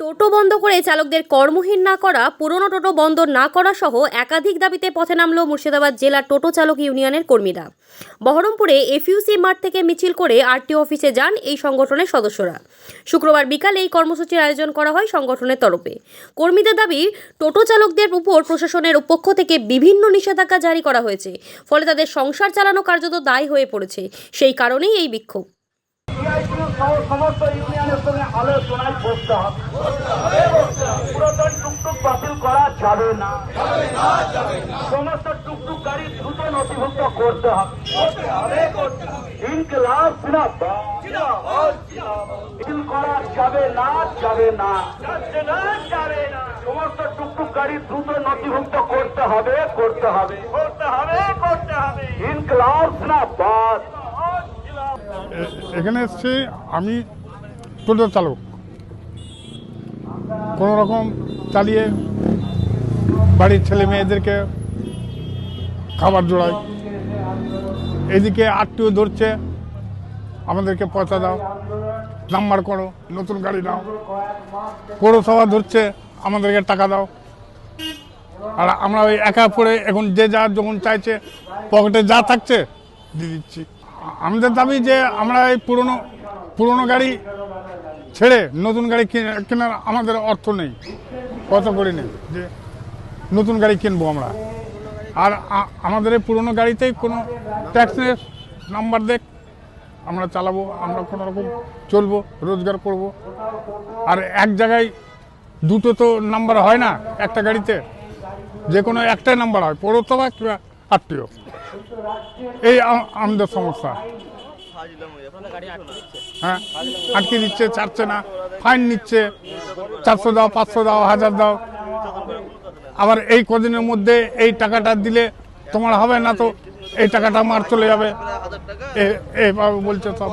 টোটো বন্ধ করে চালকদের কর্মহীন না করা, পুরনো টোটো বন্ধ না করা সহ একাধিক দাবিতে পথে নামল মুর্শিদাবাদ জেলা টোটো চালক ইউনিয়নের কর্মীরা। বহরমপুরে এফইউসি মাঠ থেকে মিছিল করে আরটিও অফিসে যান এই সংগঠনের সদস্যরা। শুক্রবার বিকালে এই কর্মসূচির আয়োজন করা হয় সংগঠনের তরফে। কর্মীদের দাবি, টোটো চালকদের উপর প্রশাসনের পক্ষ থেকে বিভিন্ন নিষেধাজ্ঞা জারি করা হয়েছে, ফলে তাদের সংসার চালানো কার্যত দায় হয়ে পড়েছে। সেই কারণেই এই বিক্ষোভ। সমস্ত ইউনিয়নের সঙ্গে আলোচনায় বসতে হবে। পুরাতন টুকটুক বাতিল করা যাবে না। সমস্ত টুকটুক গাড়ি দ্রুত নথিভুক্ত করতে হবে। ইনকিলাব জিন্দাবাদ। বাতিল করা যাবে না, যাবে না, যাবে না। সমস্ত টুকটুক গাড়ি দ্রুত নথিভুক্ত করতে হবে, করতে হবে, করতে হবে, করতে হবে। ইনকিলাব জিন্দাবাদ। এখানে এসছি আমি টোটো চালক, কোনো রকম চালিয়ে বাড়ির ছেলে মেয়েদেরকে খাবার জোড়াই। এদিকে আরটিও ধরছে, আমাদেরকে পয়সা দাও, নাম্বার করো, নতুন গাড়ি নাও। পৌরসভা ধরছে, আমাদেরকে টাকা দাও। আর আমরা ওই একা পড়ে এখন যে যা যখন চাইছে পকেটে যা থাকছে দিয়ে দিচ্ছি। আমাদের দাবি যে আমরা এই পুরনো গাড়ি ছেড়ে নতুন গাড়ি কেনার আমাদের অর্থ নেই, কত করে নেই যে নতুন গাড়ি কিনবো আমরা। আর আমাদের এই পুরনো গাড়িতেই কোনো ট্যাক্সের নাম্বার দেখ, আমরা চালাবো, আমরা কোনো রকম চলবো, রোজগার করব। আর এক জায়গায় দুটো তো নাম্বার হয় না একটা গাড়িতে, যে কোনো একটাই নাম্বার হয়, পৌরসভা কিংবা আরটিও। এই আমাদের সমস্যা। হ্যাঁ, আটকে দিচ্ছে, ছাড়ছে না, ফাইন নিচ্ছে, 400 দাও, 500 দাও, 1000 দাও। আবার এই কদিনের মধ্যে এই টাকাটা দিলে তোমার হবে না, তো এই টাকাটা আমার চলে যাবে, এইভাবে বলছে সব।